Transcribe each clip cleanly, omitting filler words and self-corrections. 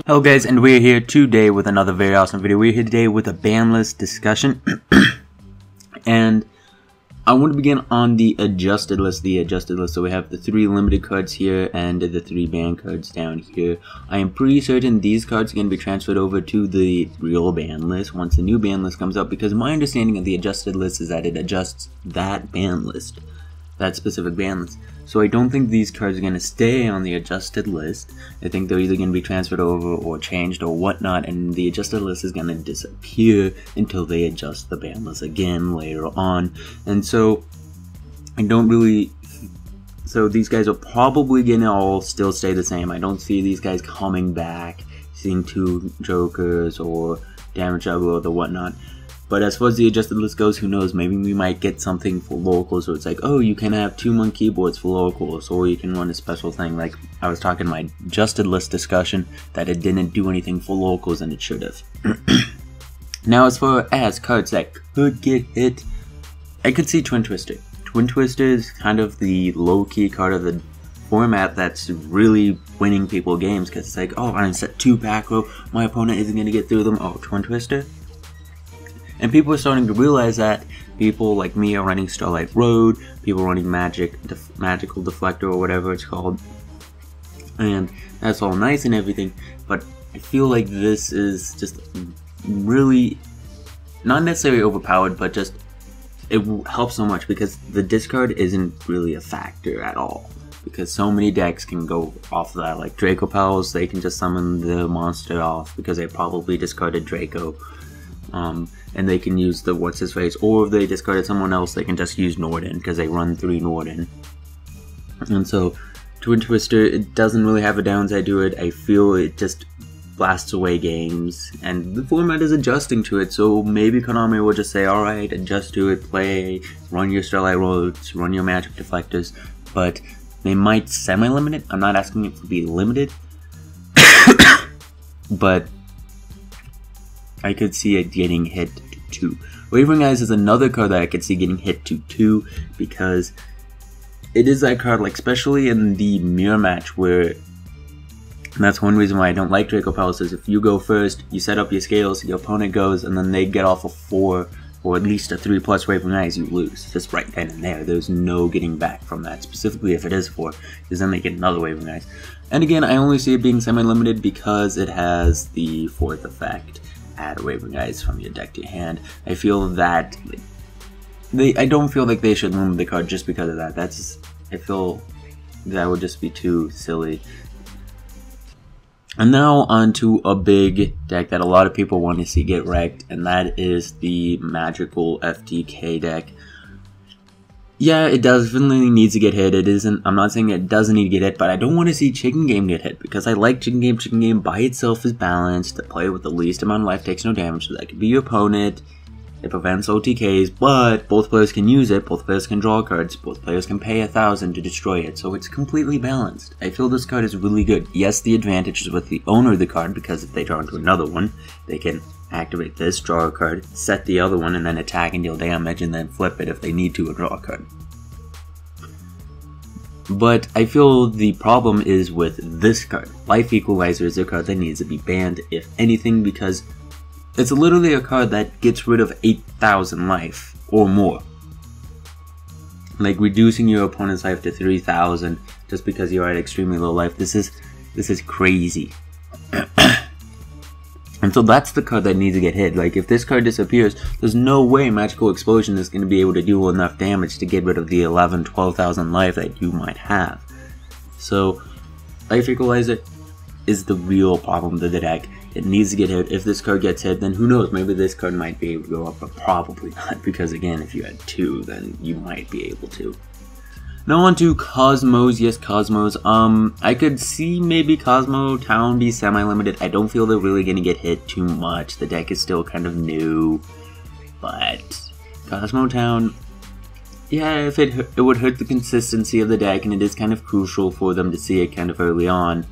Hello guys, and we're here today with another very awesome video. We're here today with a ban list discussion. And I want to begin on the adjusted list. So we have the 3 limited cards here and the 3 ban cards down here. I am pretty certain these cards are going to be transferred over to the real ban list once the new ban list comes up, because my understanding of the adjusted list is that it adjusts that ban list, that specific ban list. So I don't think these cards are going to stay on the adjusted list. I think they're either going to be transferred over or changed or whatnot, and the adjusted list is going to disappear until they adjust the ban list again later on. And so I don't really... So these guys are probably going to all still stay the same. I don't see these guys coming back, seeing 2 jokers or damage juggler or the whatnot. But as far as the adjusted list goes, who knows, maybe we might get something for locals, so it's like, oh, you can have 2 monk keyboards for locals, or you can run a special thing. Like I was talking in my adjusted list discussion that it didn't do anything for locals, and it should have. Now as far as cards that could get hit, I could see Twin Twister. Twin Twister is kind of the low-key card of the format that's really winning people games, because it's like, oh, I set 2 back row, my opponent isn't going to get through them, oh, Twin Twister? And people are starting to realize that. People like me are running Starlight Road, people running Magical Deflector or whatever it's called. And that's all nice and everything, but I feel like this is just really, not necessarily overpowered, but just, it helps so much because the discard isn't really a factor at all. Because so many decks can go off of that, like Draco Pals, they can just summon the monster off because they probably discarded Draco. And they can use the what's-his-face, or if they discarded someone else, they can just use Norden, because they run 3 Norden. And so, Twin Twister, it doesn't really have a downside to it. I feel it just blasts away games, and the format is adjusting to it, so maybe Konami will just say, alright, adjust to it, play, run your Starlight Roads, run your Magic Deflectors, but they might semi-limit it. I'm not asking it to be limited, but I could see it getting hit to 2. Wavering Eyes is another card that I could see getting hit to 2, because it is that card, like especially in the mirror match, where, and that's one reason why I don't like Draco Palace, is if you go first, you set up your scales, your opponent goes, and then they get off a 4 or at least a 3+ Wavering Eyes, you lose. Just right then and there. There's no getting back from that, specifically if it is 4, because then they get another Wavering Eyes. And again, I only see it being semi-limited because it has the 4th effect. Add Wavering Eyes from your deck to your hand. I feel that I don't feel like they should limit the card just because of that. I feel that would just be too silly. And now onto a big deck that a lot of people want to see get wrecked, and that is the magical FTK deck. Yeah, it definitely needs to get hit. It isn't. I'm not saying it doesn't need to get hit, but I don't want to see Chicken Game get hit, because I like Chicken Game. Chicken Game by itself is balanced. The player with the least amount of life takes no damage, so that could be your opponent. It prevents OTKs, but both players can use it. Both players can draw cards. Both players can pay 1,000 to destroy it, so it's completely balanced. I feel this card is really good. Yes, the advantage is with the owner of the card, because if they draw into another one, they can activate this, draw a card, set the other one, and then attack and deal damage, and then flip it if they need to or draw a card. But I feel the problem is with this card. Life Equalizer is a card that needs to be banned, if anything, because it's literally a card that gets rid of 8,000 life or more. Like reducing your opponent's life to 3,000 just because you are at extremely low life. This is crazy. And so that's the card that needs to get hit. Like if this card disappears, there's no way Magical Explosion is going to be able to do enough damage to get rid of the 11,000-12,000 life that you might have. So Life Equalizer is the real problem to the deck. It needs to get hit. If this card gets hit, then who knows, maybe this card might be able to go up, but probably not, because again, if you had 2, then you might be able to. Now on to Cosmos. Yes, Cosmos. I could see maybe Cosmo Town be semi-limited. I don't feel they're really going to get hit too much. The deck is still kind of new. But Cosmo Town, yeah, if it would hurt the consistency of the deck, and it is kind of crucial for them to see it kind of early on.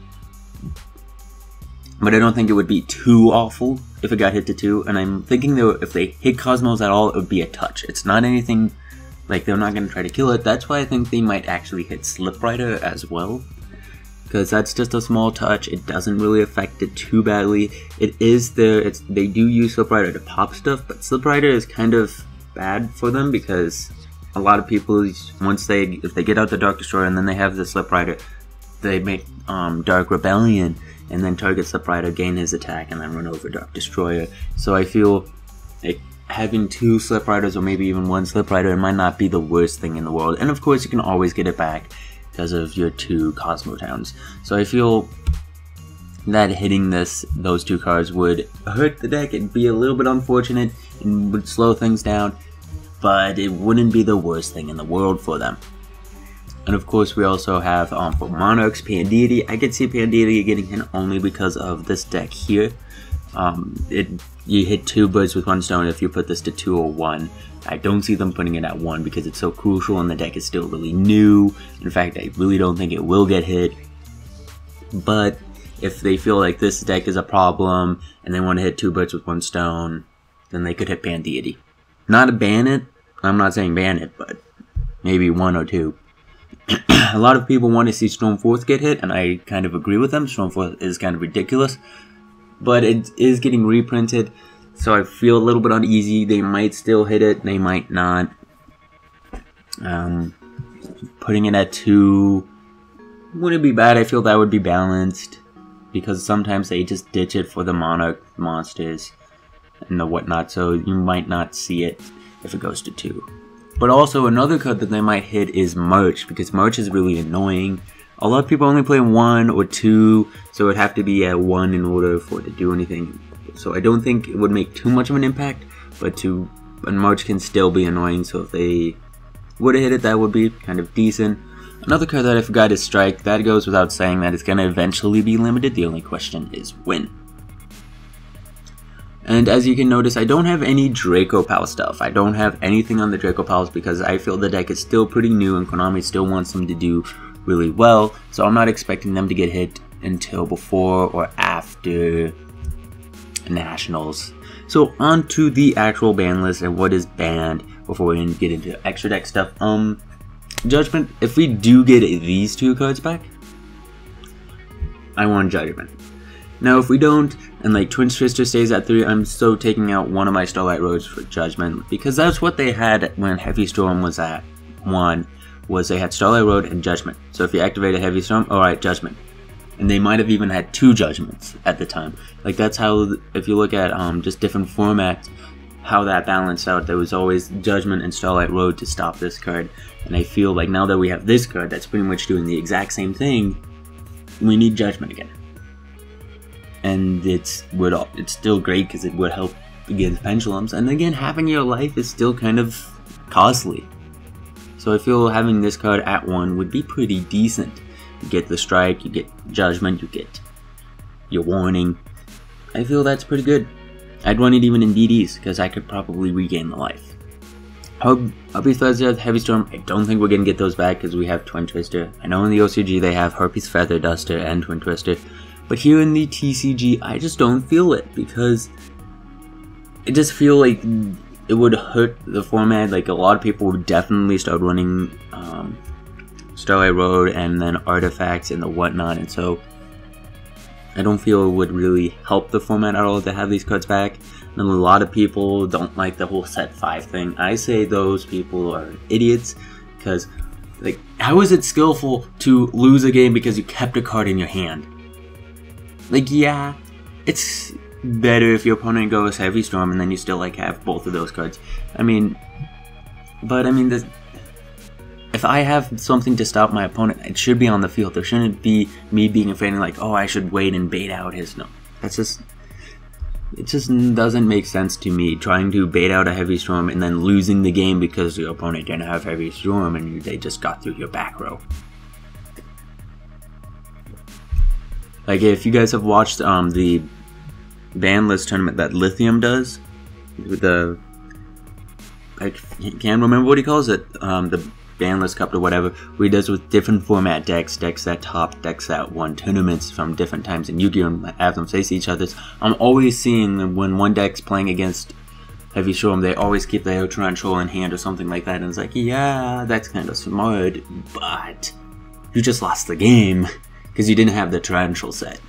But I don't think it would be too awful if it got hit to 2. And I'm thinking though, if they hit Cosmos at all, it would be a touch. It's not anything Like, they're not going to try to kill it. That's why I think they might actually hit Slip Rider as well. Because that's just a small touch. It doesn't really affect it too badly. It is there. They do use Slip Rider to pop stuff, but Slip Rider is kind of bad for them because a lot of people, if they get out the Dark Destroyer and then they have the Slip Rider, they make Dark Rebellion and then target Slip Rider, gain his attack, and then run over Dark Destroyer. So I feel like having 2 Slip Riders or maybe even 1 Slip Rider, it might not be the worst thing in the world. And of course you can always get it back because of your 2 Cosmo Towns. So I feel that hitting those 2 cards would hurt the deck. It'd be a little bit unfortunate and would slow things down, but it wouldn't be the worst thing in the world for them. And of course we also have for Monarchs, Pandeity. I could see Pandeity getting hit only because of this deck here. You hit 2 birds with 1 stone if you put this to 2 or 1. I don't see them putting it at 1 because it's so crucial and the deck is still really new. In fact, I really don't think it will get hit. But if they feel like this deck is a problem and they want to hit 2 birds with 1 stone, then they could hit Pandeity. Not ban it. I'm not saying ban it, but maybe 1 or 2. A lot of people want to see Stormforth get hit, and I kind of agree with them. Stormforth is kind of ridiculous. But it is getting reprinted, so I feel a little bit uneasy. They might still hit it, they might not. Putting it at 2 wouldn't be bad. I feel that would be balanced, because sometimes they just ditch it for the Monarch monsters and the whatnot, so you might not see it if it goes to 2. But also another card that they might hit is March, because March is really annoying. A lot of people only play 1 or 2, so it would have to be at 1 in order for it to do anything. So I don't think it would make too much of an impact, but March can still be annoying, so if they would have hit it, that would be kind of decent. Another card that I forgot is Strike. That goes without saying that it's going to eventually be limited. The only question is when. And as you can notice, I don't have any Draco Pal stuff. I don't have anything on the Draco Pals because I feel the deck is still pretty new and Konami still wants them to do really well, so I'm not expecting them to get hit until before or after Nationals. So on to the actual ban list and what is banned before we get into extra deck stuff. Judgment, if we do get these 2 cards back, I want Judgment. Now if we don't, and like Twin Twister stays at 3, I'm still taking out one of my Starlight Roads for Judgment, because that's what they had when Heavy Storm was at 1. Was they had Starlight Road and Judgment. So if you activate a Heavy Storm, alright, Judgment. And they might have even had 2 Judgments at the time. Like that's how, if you look at just different formats, how that balanced out. There was always Judgment and Starlight Road to stop this card. And I feel like now that we have this card that's pretty much doing the exact same thing, we need Judgment again. And it's still great because it would help against pendulums. And again, having your life is still kind of costly. So I feel having this card at 1 would be pretty decent. You get the Strike, you get Judgment, you get your Warning. I feel that's pretty good. I'd run it even in DDs, because I could probably regain the life. Herpes Feather, Heavy Storm, I don't think we're going to get those back because we have Twin Twister. I know in the OCG they have Herpes Feather Duster and Twin Twister. But here in the TCG, I just don't feel it, because I just feel like it would hurt the format. Like a lot of people would definitely start running Starlight Road and then Artifacts and the whatnot, and so I don't feel it would really help the format at all to have these cards back. And a lot of people don't like the whole set 5 thing. I say those people are idiots, because like, how is it skillful to lose a game because you kept a card in your hand? Like, yeah, it's better if your opponent goes Heavy Storm and then you still like have both of those cards. I mean, but I mean, if I have something to stop my opponent, it should be on the field. There shouldn't be me being afraid and like, oh, I should wait and bait out his. No, that's just, it just doesn't make sense to me, trying to bait out a Heavy Storm and then losing the game because your opponent didn't have Heavy Storm and they just got through your back row. Like, if you guys have watched the Banlist tournament that Lithium does, with the, I can't remember what he calls it, the Banlist Cup or whatever, where he does with different format decks that top, decks that won tournaments from different times in Yu-Gi-Oh! And have them face each other. I'm always seeing when one deck's playing against heavy storm, they always keep their torrential in hand or something like that, and it's like, yeah, that's kind of smart, but you just lost the game because you didn't have the torrential set.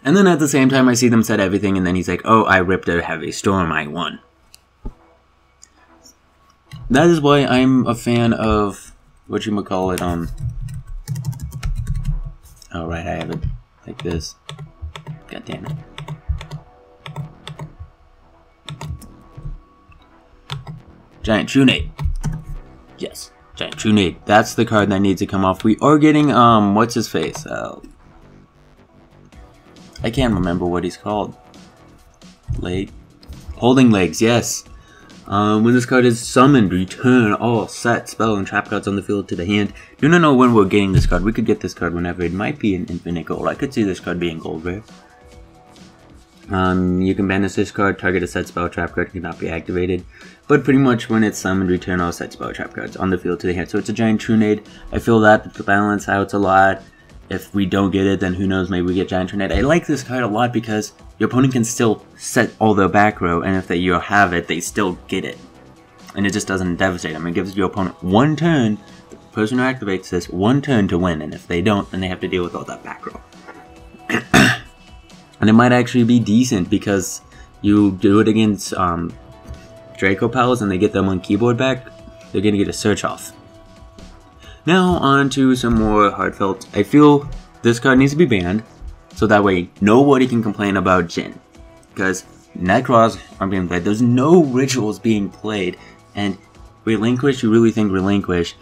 And then at the same time I see them set everything, and then he's like, oh, I ripped a heavy storm, I won. That is why I'm a fan of whatchamacallit, oh right, I have it like this. God damn it. Giant Tunney. Yes, Giant Tunney. That's the card that needs to come off. We are getting, what's his face? I can't remember what he's called. Holding Legs, yes. When this card is summoned, return all set spell and trap cards on the field to the hand. Do not know when we're getting this card. We could get this card whenever. It might be an infinite gold. I could see this card being gold rare. You can banish this card, target a set spell trap card cannot be activated. But pretty much when it's summoned, return all set spell trap cards on the field to the hand. So it's a giant Tunney. I feel that to balance out a lot. If we don't get it, then who knows, maybe we get giant Tunney. I like this card a lot because your opponent can still set all their back row, and if you have it, they still get it. And it just doesn't devastate them. It gives your opponent one turn, the person who activates this, one turn to win, and if they don't, then they have to deal with all that back row. And it might actually be decent because you do it against Draco Pals and they get them on keyboard back, they're going to get a search off. Now on to some more heartfelt. I feel this card needs to be banned so that way nobody can complain about Jin. Because Necros aren't being played, there's no rituals being played, and Relinquish, you really think Relinquish,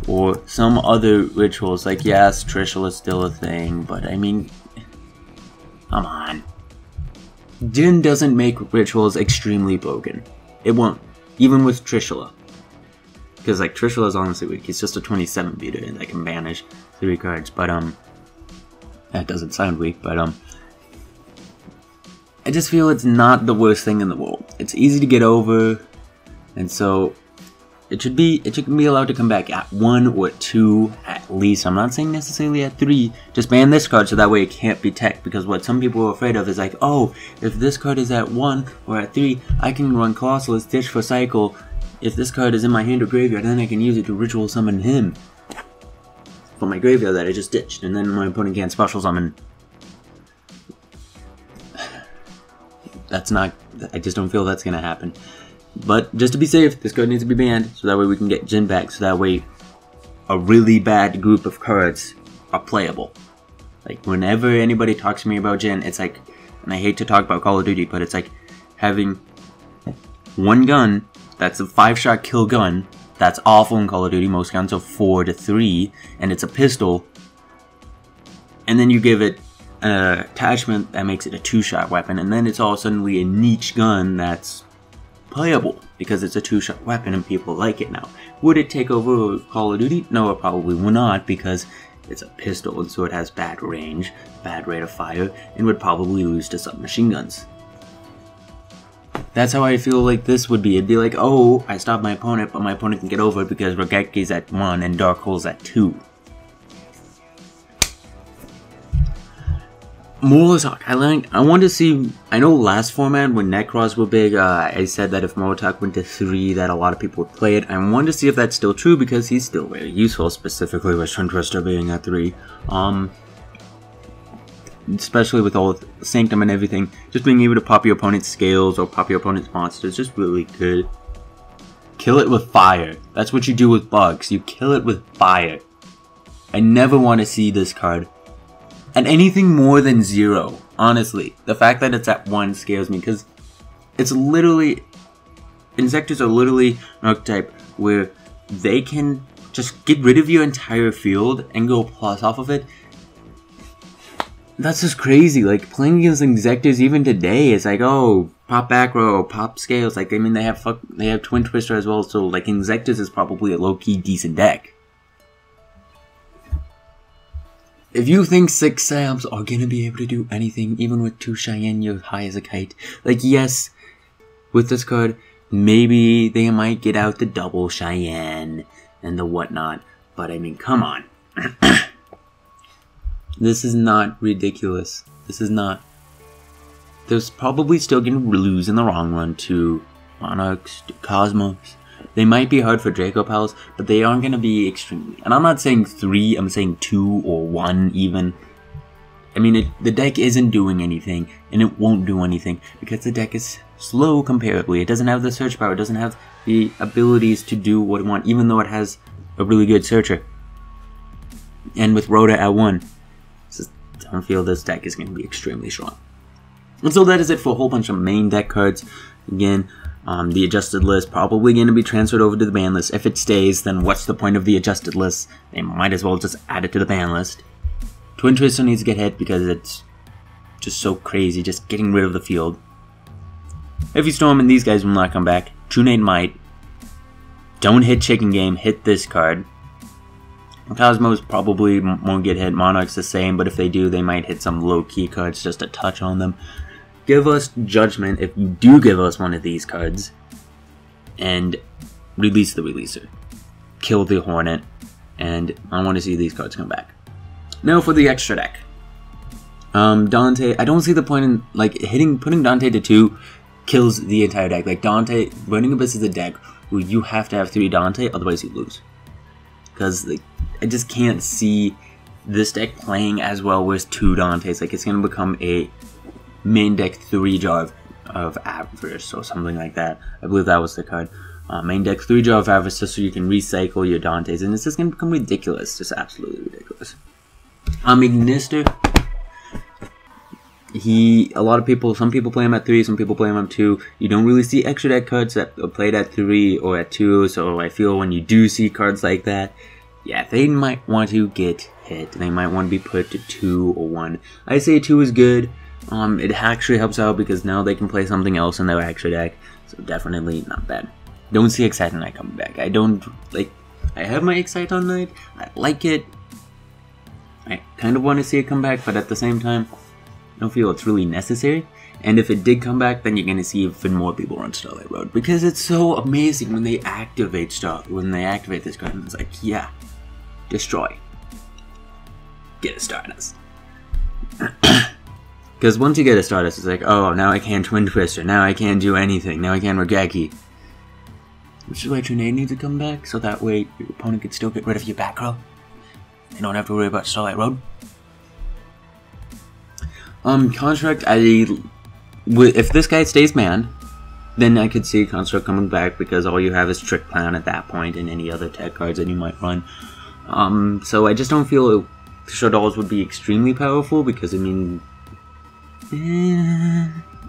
or some other rituals, like yes, Trishula is still a thing, but I mean, come on. Jin doesn't make rituals extremely broken. It won't. Even with Trishula. Because like Trishula is honestly weak. He's just a 27 beater and I can banish 3 cards. But that doesn't sound weak, but I just feel it's not the worst thing in the world. It's easy to get over, and so it should be allowed to come back at 1 or 2 at least. I'm not saying necessarily at 3. Just ban this card so that way it can't be teched, because what some people are afraid of is like, oh, if this card is at 1 or at 3, I can run Colossal's Ditch for cycle. If this card is in my hand or graveyard, then I can use it to ritual summon him from my graveyard that I just ditched, and then my opponent can't special summon. That's not, I just don't feel that's gonna happen. But just to be safe, this card needs to be banned so that way we can get Jin back, so that way a really bad group of cards are playable. Like whenever anybody talks to me about Jin, it's like, and I hate to talk about Call of Duty, but it's like having one gun that's a 5-shot kill gun. That's awful in Call of Duty. Most guns are 4 to 3, and it's a pistol. And then you give it an attachment that makes it a 2-shot weapon, and then it's all suddenly a niche gun that's playable because it's a 2-shot weapon and people like it now. Would it take over Call of Duty? No, it probably will not, because it's a pistol and so it has bad range, bad rate of fire, and would probably lose to submachine guns. That's how I feel like this would be. It'd be like, oh, I stopped my opponent, but my opponent can get over it because Rageki's at 1 and Dark Hole's at 2. Mulas Hawk. I want to see. I know last format when Necros were big, I said that if Mulas Hawk went to 3, that a lot of people would play it. I want to see if that's still true because he's still very useful, specifically with Twister being at 3. Especially with all Sanctum and everything, just being able to pop your opponent's scales or pop your opponent's monsters is just really good. Kill it with fire. That's what you do with bugs. You kill it with fire. I never want to see this card at anything more than 0. Honestly, the fact that it's at 1 scares me because it's literally, Insectors are literally an archetype where they can just get rid of your entire field and go plus off of it. That's just crazy. Like playing against Insectors even today, it's like, oh, pop back row, pop scales. Like I mean, they have Twin Twister as well, so like Insectors is probably a low-key decent deck. If you think 6 Sams are gonna be able to do anything, even with 2 Cheyenne, you're high as a kite. Like yes, with this card, maybe they might get out the double Cheyenne and the whatnot. But I mean, come on. This is not ridiculous. This is not. There's probably still going to lose in the long run to Monarchs, to Cosmos. They might be hard for Draco Pals, but they aren't going to be extremely. And I'm not saying 3, I'm saying 2 or 1 even. I mean, the deck isn't doing anything, and it won't do anything, because the deck is slow comparably. It doesn't have the search power, it doesn't have the abilities to do what it wants, even though it has a really good searcher. And with Rhoda at 1, I don't feel this deck is going to be extremely strong. And so that is it for a whole bunch of main deck cards. Again, the adjusted list probably going to be transferred over to the ban list. If it stays, then what's the point of the adjusted list? They might as well just add it to the ban list. Twin Twister needs to get hit because it's just so crazy, just getting rid of the field. Heavy Storm and these guys will not come back. True Nate might. Don't hit Chicken Game, hit this card. Cosmos probably won't get hit, Monarch's the same, but if they do, they might hit some low-key cards just to touch on them. Give us Judgment if you do give us one of these cards, and release the Releaser. Kill the Hornet, and I want to see these cards come back. Now for the extra deck. Dante, I don't see the point in, like, putting Dante to 2 kills the entire deck. Like, Dante, Burning Abyss is a deck where you have to have 3 Dante, otherwise you lose. Because, like, I just can't see this deck playing as well with 2 Dantes. Like, it's going to become a main deck 3 Jar of Avarice or something like that. I believe that was the card. Main deck 3 Jar of Avarice just so you can recycle your Dantes. And it's just going to become ridiculous. Just absolutely ridiculous. Ignister. Some people play him at 3, some people play him at 2. You don't really see extra deck cards that are played at 3 or at 2, so I feel when you do see cards like that, yeah, they might want to get hit. They might want to be put to 2 or 1. I say 2 is good. It actually helps out because now they can play something else in their extra deck, so definitely not bad. Don't see Excite on Night coming back. I have my Excite on Night. I like it. I kind of want to see it come back, but at the same time, I don't feel it's really necessary. And if it did come back, then you're going to see even more people run Starlight Road, because it's so amazing when they activate this card. And it's like, yeah, destroy, get a Stardust. Because once you get a Stardust, it's like, oh, now I can't Twin Twister, now I can't do anything, now I can't Regeki. Which is why Trinade needs to come back, so that way your opponent can still get rid of your back row. You don't have to worry about Starlight Road. Construct, if this guy stays banned, then I could see Construct coming back because all you have is Trick Clown at that point and any other tech cards that you might run. So I just don't feel Shaddolls would be extremely powerful because, I mean,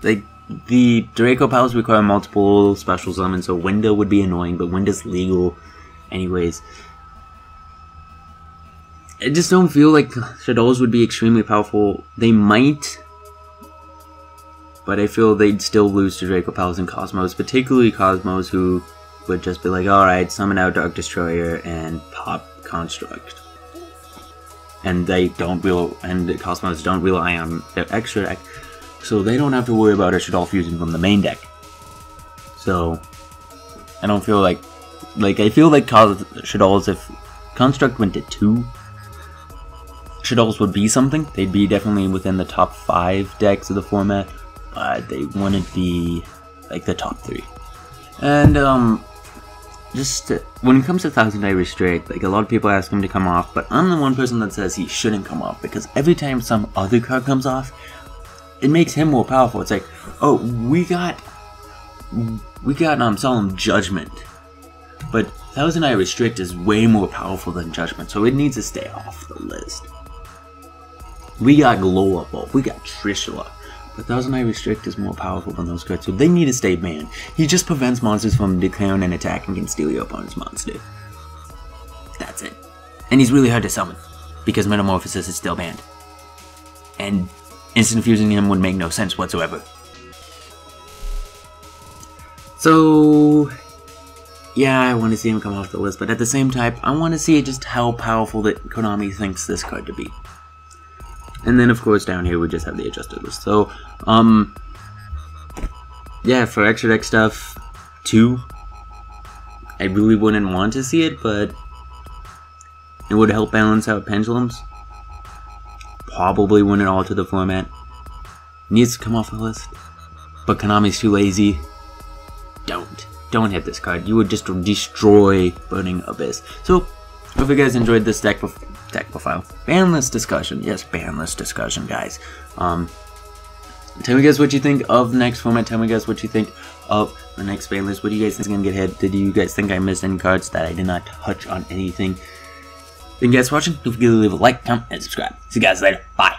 like, the Draco Pals require multiple special summons, so Window would be annoying, but Window's legal anyways. I just don't feel like Shaddolls would be extremely powerful. They might, but I feel they'd still lose to Draco Pals and Cosmos, particularly Cosmos, who would just be like, alright, summon out Dark Destroyer and pop Construct. And they don't and the Cosmos don't rely on their extra deck, so they don't have to worry about a Shaddol fusion from the main deck. So I don't feel like I feel like Shaddolls, if Construct went to 2, Shaddolls would be something. They'd be definitely within the top 5 decks of the format, but they wouldn't be like the top 3. And just when it comes to Thousand Eye Restrict, like, a lot of people ask him to come off, but I'm the one person that says he shouldn't come off, because every time some other card comes off, it makes him more powerful. It's like, oh, we got Solemn Judgment, but Thousand Eye Restrict is way more powerful than Judgment, so it needs to stay off the list. We got Glow Up Bulb, we got Trishula, but Thousand Eye Restrict is more powerful than those cards, so they need to stay banned. He just prevents monsters from declaring an attack and can steal your opponent's monster. That's it. And he's really hard to summon, because Metamorphosis is still banned. And instant fusing him would make no sense whatsoever. So yeah, I want to see him come off the list, but at the same time, I want to see just how powerful that Konami thinks this card to be. And then, of course, down here we just have the adjusted list. So, yeah, for extra deck stuff, 2. I really wouldn't want to see it, but it would help balance out Pendulums. Probably wouldn't alter the format. needs to come off the list, but Konami's too lazy. Don't hit this card. You would just destroy Burning Abyss. So, hope you guys enjoyed this deck profile. Banlist discussion. Yes, banlist discussion, guys. Tell me guys what you think of the next format. Tell me guys what you think of the next banlist. What do you guys think is going to get hit? Did you guys think I missed any cards that I did not touch on anything? Thank you guys for watching. Don't forget to leave a like, comment, and subscribe. See you guys later. Bye.